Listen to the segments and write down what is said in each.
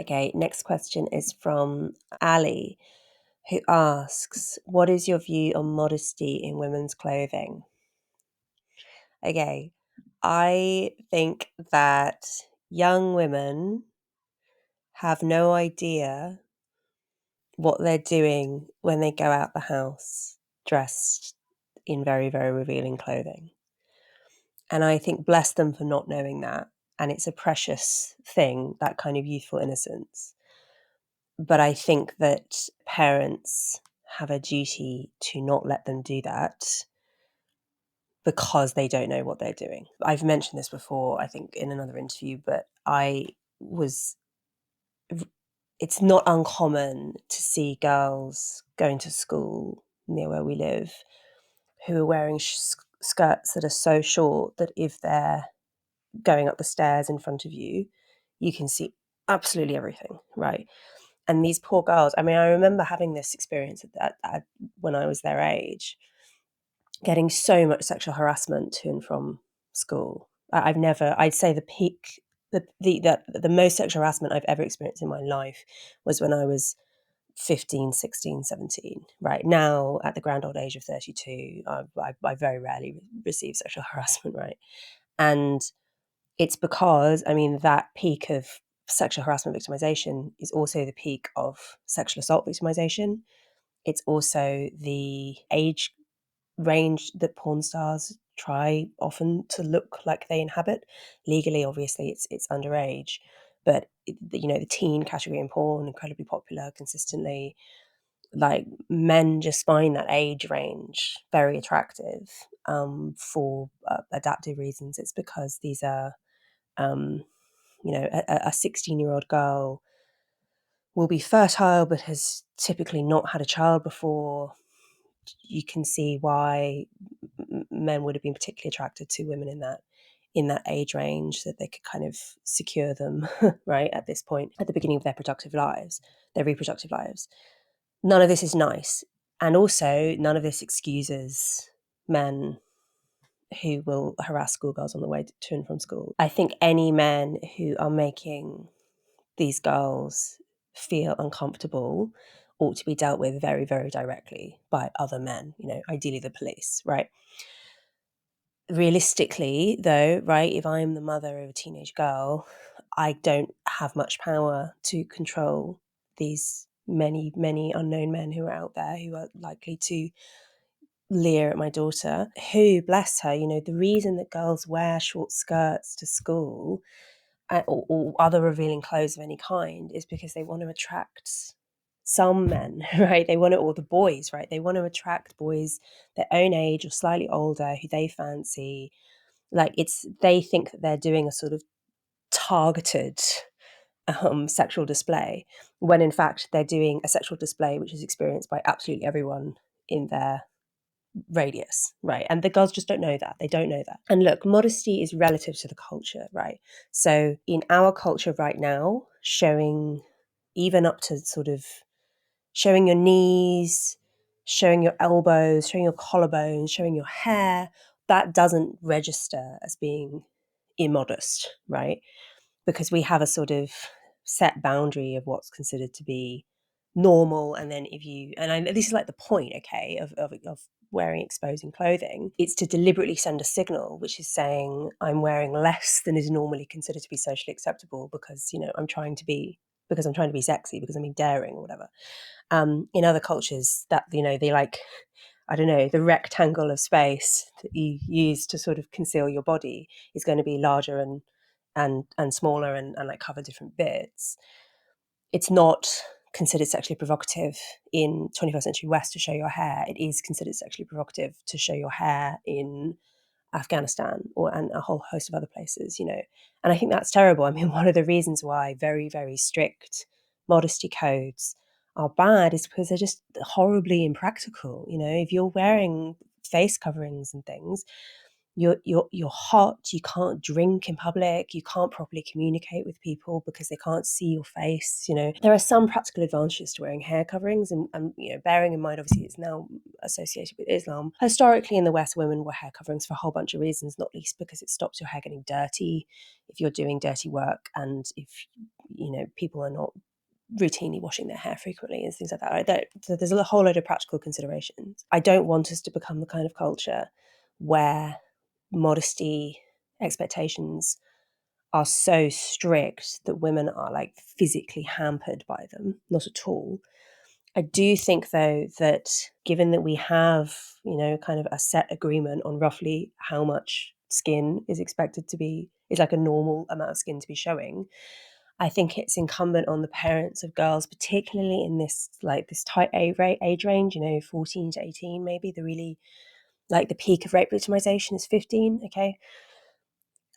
Okay, next question is from Allie, who asks, what is your view on modesty in women's clothing? Okay, I think that young women have no idea what they're doing when they go out the house dressed in very, very revealing clothing. And I think bless them for not knowing that. And it's a precious thing, that kind of youthful innocence. But I think that parents have a duty to not let them do that because they don't know what they're doing. I've mentioned this before, I think, in another interview, but it's not uncommon to see girls going to school near where we live who are wearing skirts that are so short that if they're going up the stairs in front of you, you can see absolutely everything, right? And these poor girls, I mean, I remember having this experience when I was their age, getting so much sexual harassment to and from school. I'd say the peak, the most sexual harassment I've ever experienced in my life was when I was 15, 16, 17. Right now, at the grand old age of 32, I very rarely receive sexual harassment, right? And it's because, I mean, that peak of sexual harassment victimization is also the peak of sexual assault victimization. It's also the age range that porn stars try often to look like they inhabit. Legally, obviously, it's underage, but the teen category in porn, incredibly popular consistently. Like, men just find that age range very attractive for adaptive reasons. It's because these are a 16-year-old girl will be fertile but has typically not had a child before. You can see why men would have been particularly attracted to women in that age range, that they could kind of secure them right at this point, at the beginning of their reproductive lives. None of this is nice, and also none of this excuses men who will harass schoolgirls on the way to and from school. I think any men who are making these girls feel uncomfortable ought to be dealt with very, very directly by other men, ideally the police, right? Realistically, though, right, if I'm the mother of a teenage girl, I don't have much power to control these many, many unknown men who are out there who are likely to leer at my daughter, who, bless her, the reason that girls wear short skirts to school or other revealing clothes of any kind is because they want to attract some men, right? They want to, or the boys, right? They want to attract boys their own age or slightly older who they fancy. Like, they think that they're doing a sort of targeted sexual display, when in fact they're doing a sexual display which is experienced by absolutely everyone in their radius, right? And the girls just don't know that. They don't know that. And look, modesty is relative to the culture, right? So in our culture right now, showing even up to sort of showing your knees, showing your elbows, showing your collarbones, showing your hair, that doesn't register as being immodest, right? Because we have a sort of set boundary of what's considered to be normal. And then this is like the point, okay, of wearing exposing clothing. It's to deliberately send a signal, which is saying I'm wearing less than is normally considered to be socially acceptable because, I'm trying to be sexy, because I'm being daring or whatever. In other cultures that, they like, I don't know, the rectangle of space that you use to sort of conceal your body is going to be larger and smaller and like cover different bits. It's not considered sexually provocative in 21st century West to show your hair. It is considered sexually provocative to show your hair in Afghanistan and a whole host of other places, And I think that's terrible. I mean, one of the reasons why very, very strict modesty codes are bad is because they're just horribly impractical. If you're wearing face coverings and things, you're hot, you can't drink in public, you can't properly communicate with people because they can't see your face. There are some practical advantages to wearing hair coverings, and bearing in mind, obviously, it's now associated with Islam. Historically in the West, women wore hair coverings for a whole bunch of reasons, not least because it stops your hair getting dirty if you're doing dirty work, and if people are not routinely washing their hair frequently and things like that. Right? So there's a whole load of practical considerations. I don't want us to become the kind of culture where modesty expectations are so strict that women are like physically hampered by them. Not at all. I do think, though, that given that we have, kind of a set agreement on roughly how much skin is expected to be, is like a normal amount of skin to be showing, I think it's incumbent on the parents of girls, particularly in this tight age range, 14 to 18, maybe the really, like the peak of rape victimization is 15, okay?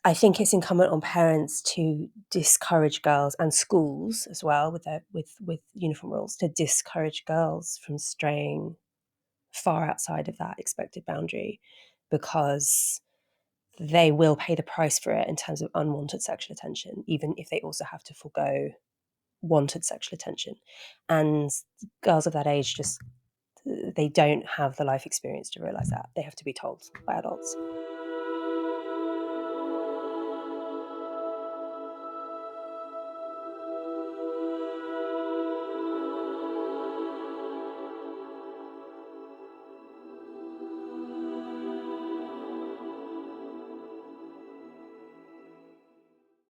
I think it's incumbent on parents to discourage girls, and schools as well with uniform rules, to discourage girls from straying far outside of that expected boundary, because they will pay the price for it in terms of unwanted sexual attention, even if they also have to forego wanted sexual attention. And girls of that age they don't have the life experience to realize that. They have to be told by adults.